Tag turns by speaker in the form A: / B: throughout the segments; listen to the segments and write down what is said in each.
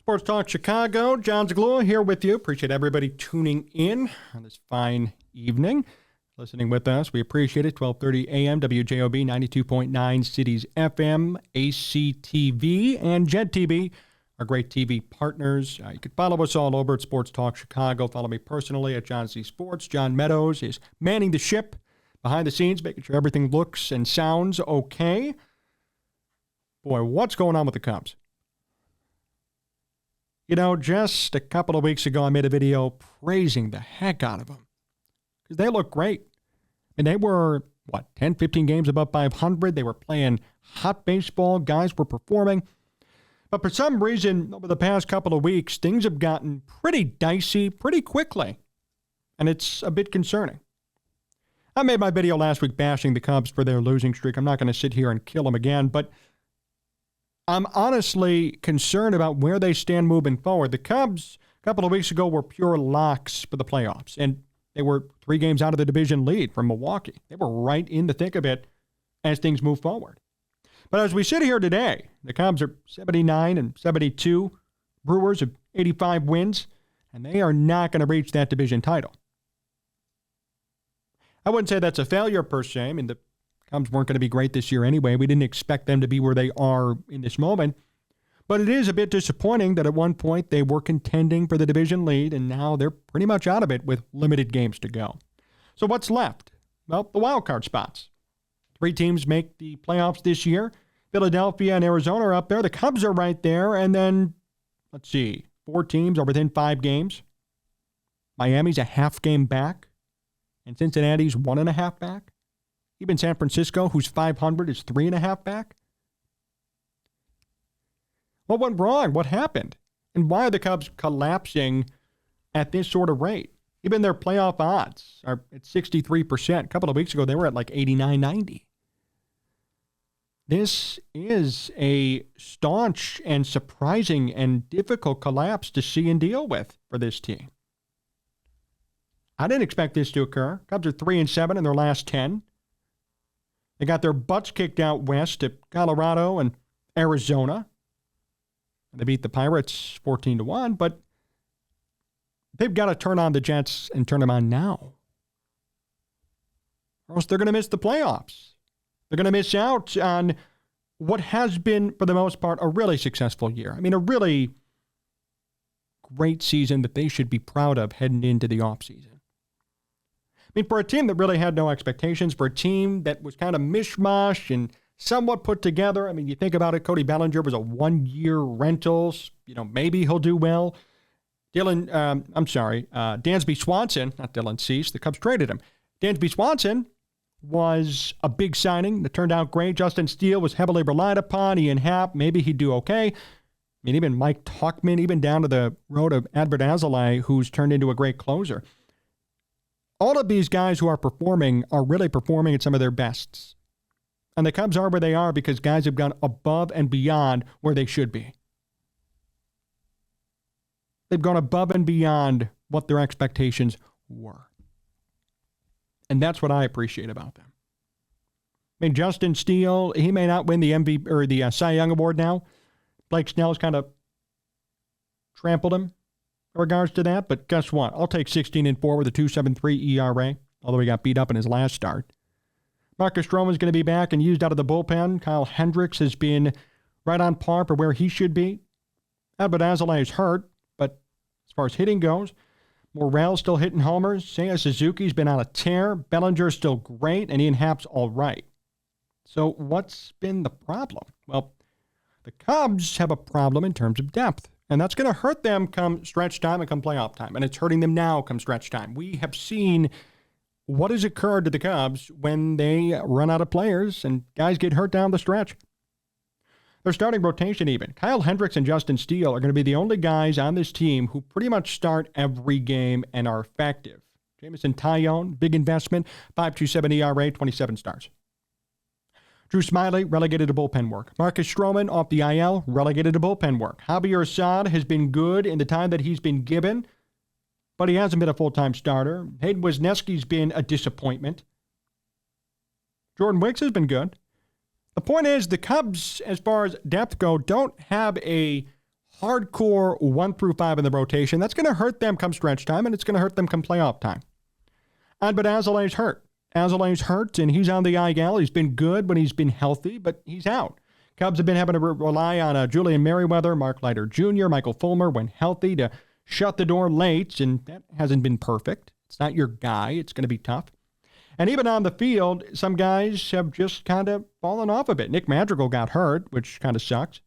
A: Sports Talk Chicago, Jon Zaghloul here with you. Appreciate everybody tuning in on this fine evening. Listening with us, we appreciate it. 12:30 a.m. WJOB 92.9 Cities FM, ACTV, and Jet TV, our great TV partners. You can follow us all over at Sports Talk Chicago. Follow me personally at John Z Sports. John Meadows is manning the ship behind the scenes, making sure everything looks and sounds okay. Boy, what's going on with the Cubs? You know, just a couple of weeks ago, I made a video praising the heck out of them because they look great. And they were, 10, 15 games above 500. They were playing hot baseball. Guys were performing. But for some reason, over the past couple of weeks, things have gotten pretty dicey pretty quickly. And it's a bit concerning. I made my video last week bashing the Cubs for their losing streak. I'm not going to sit here and kill them again, but I'm honestly concerned about where they stand moving forward. The Cubs, a couple of weeks ago, were pure locks for the playoffs, and they were 3 games out of the division lead from Milwaukee. They were right in the thick of it as things move forward. But as we sit here today, the Cubs are 79 and 72. Brewers have 85 wins, and they are not going to reach that division title. I wouldn't say that's a failure per se. I mean, the Cubs weren't going to be great this year anyway. We didn't expect them to be where they are in this moment. But it is a bit disappointing that at one point they were contending for the division lead, and now they're pretty much out of it with limited games to go. So what's left? Well, the wild card spots. 3 teams make the playoffs this year. Philadelphia and Arizona are up there. The Cubs are right there. And then, 4 teams are within 5 games. Miami's a half game back, and Cincinnati's 1.5 back. Even San Francisco, who's 500, is 3.5 back. What went wrong? What happened? And why are the Cubs collapsing at this sort of rate? Even their playoff odds are at 63%. A couple of weeks ago, they were at like 89, 90. This is a staunch and surprising and difficult collapse to see and deal with for this team. I didn't expect this to occur. Cubs are 3-7 in their last 10. They got their butts kicked out west at Colorado and Arizona. They beat the Pirates 14-1, but they've got to turn on the Jets and turn them on now. Or else they're going to miss the playoffs. They're going to miss out on what has been, for the most part, a really successful year. I mean, a really great season that they should be proud of heading into the offseason. I mean, for a team that really had no expectations, for a team that was kind of mishmash and somewhat put together. I mean, you think about it, Cody Bellinger was a 1-year rental. Maybe he'll do well. Dansby Swanson, not Dylan Cease, the Cubs traded him. Dansby Swanson was a big signing that turned out great. Justin Steele was heavily relied upon. Ian Happ, maybe he'd do okay. I mean, even Mike Tuchman, even down to the road of Adbert Alzolay, who's turned into a great closer. All of these guys who are performing are really performing at some of their bests. And the Cubs are where they are because guys have gone above and beyond where they should be. They've gone above and beyond what their expectations were. And that's what I appreciate about them. I mean, Justin Steele, he may not win the MVP or the Cy Young Award now. Blake Snell's kind of trampled him in regards to that. But guess what? I'll take 16-4 with a 2.73 ERA, although he got beat up in his last start. Marcus Stroman's going to be back and used out of the bullpen. Kyle Hendricks has been right on par for where he should be. Adbert Alzolay is hurt, but as far as hitting goes, Morrell's still hitting homers. Seiya Suzuki's been on a tear. Bellinger's still great, and Ian Happ's all right. So what's been the problem? Well, the Cubs have a problem in terms of depth, and that's going to hurt them come stretch time and come playoff time, and it's hurting them now come stretch time. We have seen what has occurred to the Cubs when they run out of players and guys get hurt down the stretch. Their starting rotation even. Kyle Hendricks and Justin Steele are going to be the only guys on this team who pretty much start every game and are effective. Jameson Taillon, big investment, 5.27 ERA, 27 starts. Drew Smyly, relegated to bullpen work. Marcus Stroman, off the IL, relegated to bullpen work. Javier Assad has been good in the time that he's been given, but he hasn't been a full-time starter. Hayden Wesneski's been a disappointment. Jordan Wicks has been good. The point is, the Cubs, as far as depth go, don't have a hardcore 1 through 5 in the rotation. That's going to hurt them come stretch time, and it's going to hurt them come playoff time. But Azolay's hurt. Azolay's hurt, and he's on the IL. He's been good when he's been healthy, but he's out. Cubs have been having to rely on Julian Merriweather, Mark Leiter Jr., Michael Fulmer when healthy to shut the door late, and that hasn't been perfect. It's not your guy. It's going to be tough. And even on the field, some guys have just kind of fallen off a bit. Nick Madrigal got hurt, which kind of sucks.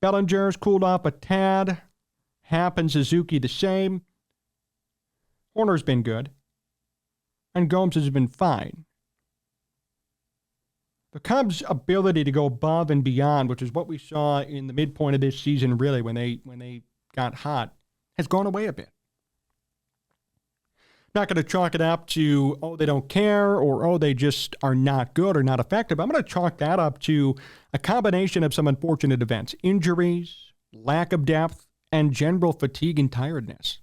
A: Bellinger's cooled off a tad. Happ and Suzuki the same. Horner's been good. And Gomes has been fine. The Cubs' ability to go above and beyond, which is what we saw in the midpoint of this season, really, when they got hot, has gone away a bit. Not going to chalk it up to, oh, they don't care, or, oh, they just are not good or not effective. I'm going to chalk that up to a combination of some unfortunate events, injuries, lack of depth, and general fatigue and tiredness.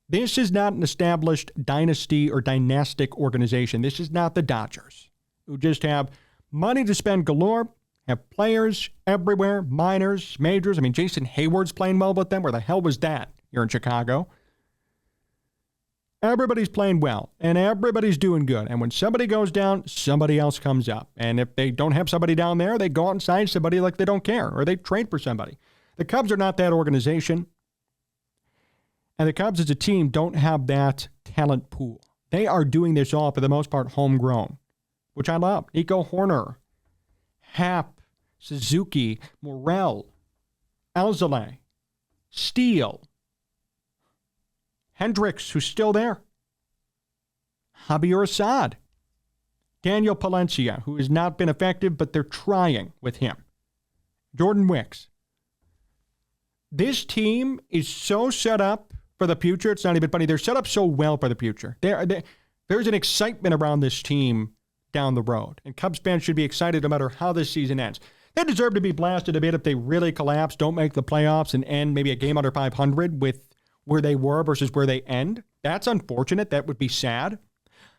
A: This is not an established dynasty or dynastic organization. This is not the Dodgers, who just have money to spend galore, have players everywhere, minors, majors. I mean, Jason Hayward's playing well with them. Where the hell was that here in Chicago? Everybody's playing well, and everybody's doing good. And when somebody goes down, somebody else comes up. And if they don't have somebody down there, they go out and sign somebody like they don't care, or they trade for somebody. The Cubs are not that organization. And the Cubs as a team don't have that talent pool. They are doing this all, for the most part, homegrown, which I love. Nico Horner, Happ, Suzuki, Morel, Alzolay, Steele, Hendricks, who's still there, Javier Assad, Daniel Palencia, who has not been effective, but they're trying with him, Jordan Wicks. This team is so set up for the future. It's not even funny. They're set up so well for the future. There's an excitement around this team down the road. And Cubs fans should be excited no matter how this season ends. They deserve to be blasted a bit if they really collapse, don't make the playoffs, and end maybe a game under 500 with where they were versus where they end. That's unfortunate. That would be sad.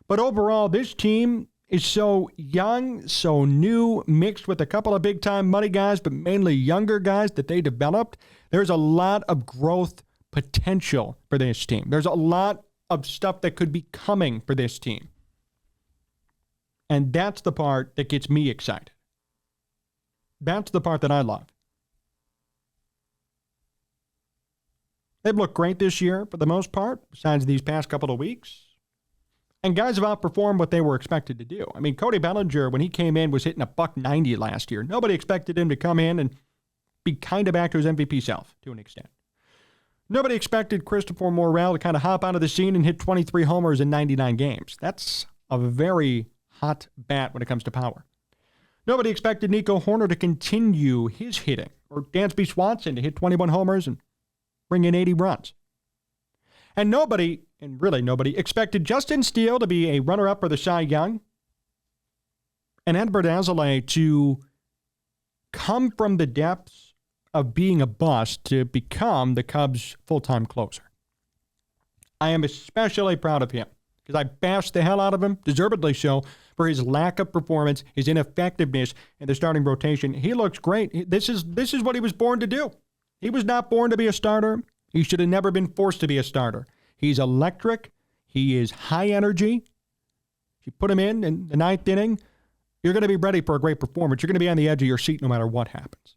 A: But overall, this team is so young, so new, mixed with a couple of big-time money guys, but mainly younger guys that they developed. There's a lot of growth potential for this team. There's a lot of stuff that could be coming for this team. And that's the part that gets me excited. That's the part that I love. They've looked great this year for the most part, besides these past couple of weeks. And guys have outperformed what they were expected to do. I mean, Cody Bellinger, when he came in, was hitting a $190 last year. Nobody expected him to come in and be kind of back to his MVP self to an extent. Nobody expected Christopher Morel to kind of hop onto the scene and hit 23 homers in 99 games. That's a very hot bat when it comes to power. Nobody expected Nico Horner to continue his hitting, or Dansby Swanson to hit 21 homers and bring in 80 runs. And nobody, and really nobody, expected Justin Steele to be a runner-up for the Cy Young, and Edward Alzolay to come from the depths of being a bust to become the Cubs' full-time closer. I am especially proud of him because I bashed the hell out of him, deservedly so, for his lack of performance, his ineffectiveness in the starting rotation. He looks great. This is what he was born to do. He was not born to be a starter. He should have never been forced to be a starter. He's electric. He is high energy. If you put him in the ninth inning, you're going to be ready for a great performance. You're going to be on the edge of your seat no matter what happens.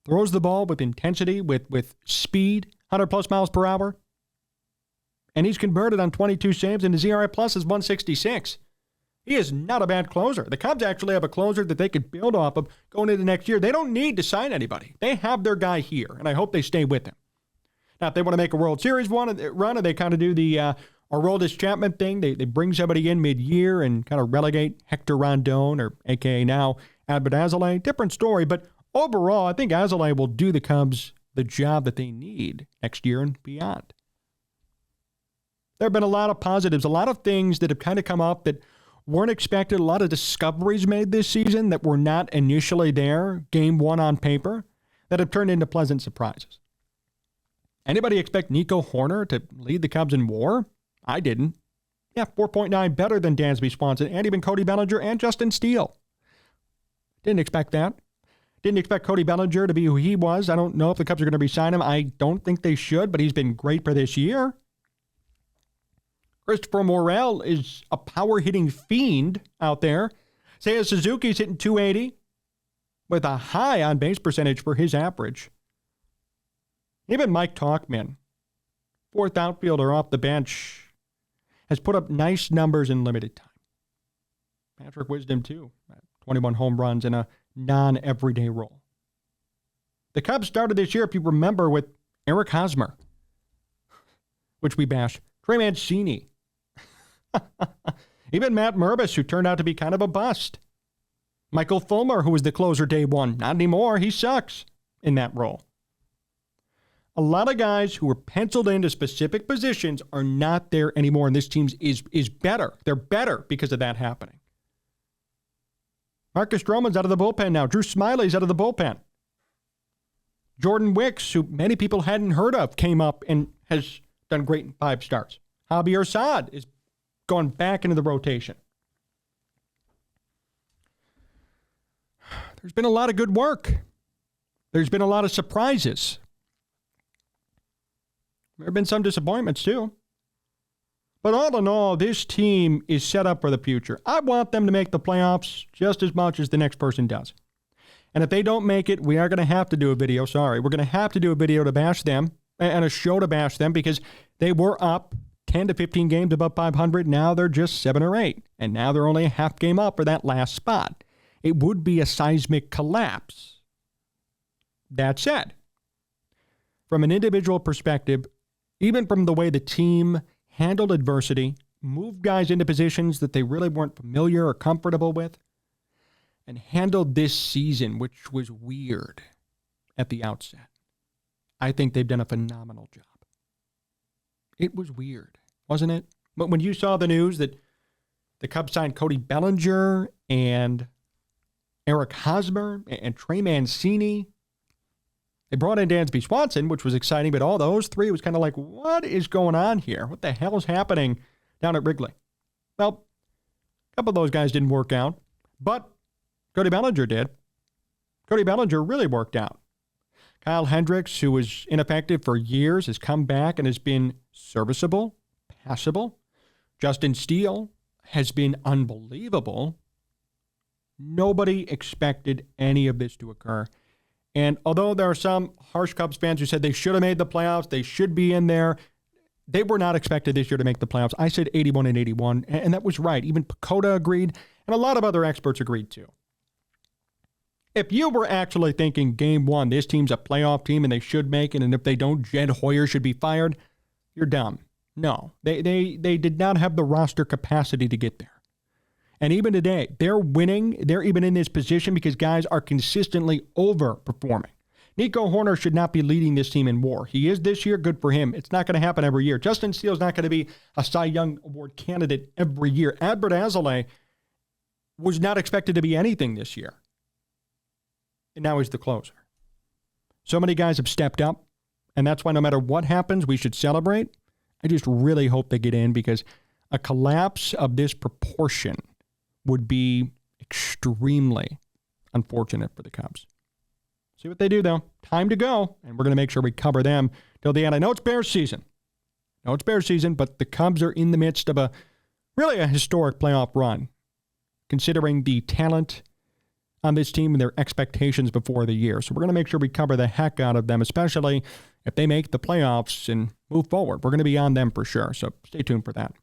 A: Throws the ball with intensity, with speed, 100-plus miles per hour. And he's converted on 22 saves, and his ERA plus is 166. He is not a bad closer. The Cubs actually have a closer that they could build off of going into next year. They don't need to sign anybody. They have their guy here, and I hope they stay with him. Now, if they want to make a World Series run, and they kind of do the Aroldis Chapman thing, they bring somebody in mid-year and kind of relegate Hector Rondon, or a.k.a. now Albert Alzolay. Different story, but overall, I think Alzolay will do the Cubs the job that they need next year and beyond. There have been a lot of positives, a lot of things that have kind of come up that weren't expected, a lot of discoveries made this season that were not initially there, game one on paper, that have turned into pleasant surprises. Anybody expect Nico Horner to lead the Cubs in WAR? I didn't. Yeah, 4.9 better than Dansby Swanson and even Cody Bellinger and Justin Steele. Didn't expect that. Didn't expect Cody Bellinger to be who he was. I don't know if the Cubs are going to re-sign him. I don't think they should, but he's been great for this year. Christopher Morel is a power-hitting fiend out there. Seiya Suzuki's hitting .280 with a high on-base percentage for his average. Even Mike Tauchman, fourth outfielder off the bench, has put up nice numbers in limited time. Patrick Wisdom, too, 21 home runs in a non-everyday role. The Cubs started this year, if you remember, with Eric Hosmer, which we bashed, Trey Mancini, even Matt Mervis, who turned out to be kind of a bust. Michael Fulmer, who was the closer day one. Not anymore. He sucks in that role. A lot of guys who were penciled into specific positions are not there anymore, and this team is better. They're better because of that happening. Marcus Stroman's out of the bullpen now. Drew Smiley's out of the bullpen. Jordan Wicks, who many people hadn't heard of, came up and has done great in 5 starts. Javier Saad is going back into the rotation. There's been a lot of good work. There's been a lot of surprises. There have been some disappointments, too. But all in all, this team is set up for the future. I want them to make the playoffs just as much as the next person does. And if they don't make it, we are going to have to do a video. Sorry. We're going to have to do a video to bash them and a show to bash them because they were up 10 to 15 games above 500. Now they're just 7 or 8. And now they're only a half game up for that last spot. It would be a seismic collapse. That said, from an individual perspective, even from the way the team handled adversity, moved guys into positions that they really weren't familiar or comfortable with, and handled this season, which was weird at the outset, I think they've done a phenomenal job. It was weird, wasn't it? But when you saw the news that the Cubs signed Cody Bellinger and Eric Hosmer and Trey Mancini, they brought in Dansby Swanson, which was exciting, but all those three was kind of like, what is going on here? What the hell is happening down at Wrigley? Well, a couple of those guys didn't work out, but Cody Bellinger did. Cody Bellinger really worked out. Kyle Hendricks, who was ineffective for years, has come back and has been serviceable, passable. Justin Steele has been unbelievable. Nobody expected any of this to occur. And although there are some harsh Cubs fans who said they should have made the playoffs, they should be in there, they were not expected this year to make the playoffs. I said 81 and 81, and that was right. Even Pacoda agreed, and a lot of other experts agreed too. If you were actually thinking game one, this team's a playoff team and they should make it, and if they don't, Jed Hoyer should be fired, you're dumb. No, they did not have the roster capacity to get there. And even today, they're winning. They're even in this position because guys are consistently overperforming. Nico Horner should not be leading this team in WAR. He is this year. Good for him. It's not going to happen every year. Justin Steele's not going to be a Cy Young Award candidate every year. Adbert Alzolay was not expected to be anything this year. And now he's the closer. So many guys have stepped up, and that's why no matter what happens, we should celebrate. I just really hope they get in because a collapse of this proportion would be extremely unfortunate for the Cubs. See what they do, though. Time to go, and we're going to make sure we cover them till the end. I know it's Bears season. But the Cubs are in the midst of a historic playoff run, considering the talent on this team and their expectations before the year. So we're going to make sure we cover the heck out of them, especially if they make the playoffs and move forward. We're going to be on them for sure, so stay tuned for that.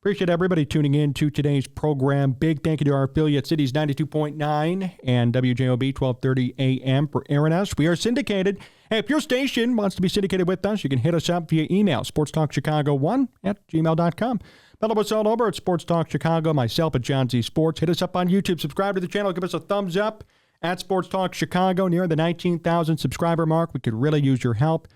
A: Appreciate everybody tuning in to today's program. Big thank you to our affiliate Cities 92.9 and WJOB 1230 AM for airing us. We are syndicated. Hey, if your station wants to be syndicated with us, you can hit us up via email, sportstalkchicago1@gmail.com. Follow us all over at Sports Talk Chicago, myself at John Z Sports. Hit us up on YouTube. Subscribe to the channel. Give us a thumbs up at Sports Talk Chicago. Near the 19,000 subscriber mark. We could really use your help.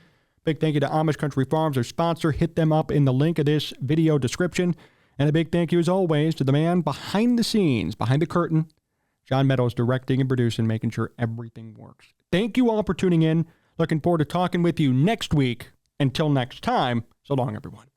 A: Big thank you to Amish Country Farms, our sponsor. Hit them up in the link of this video description. And a big thank you, as always, to the man behind the scenes, behind the curtain, John Meadows, directing and producing, making sure everything works. Thank you all for tuning in. Looking forward to talking with you next week. Until next time, so long, everyone.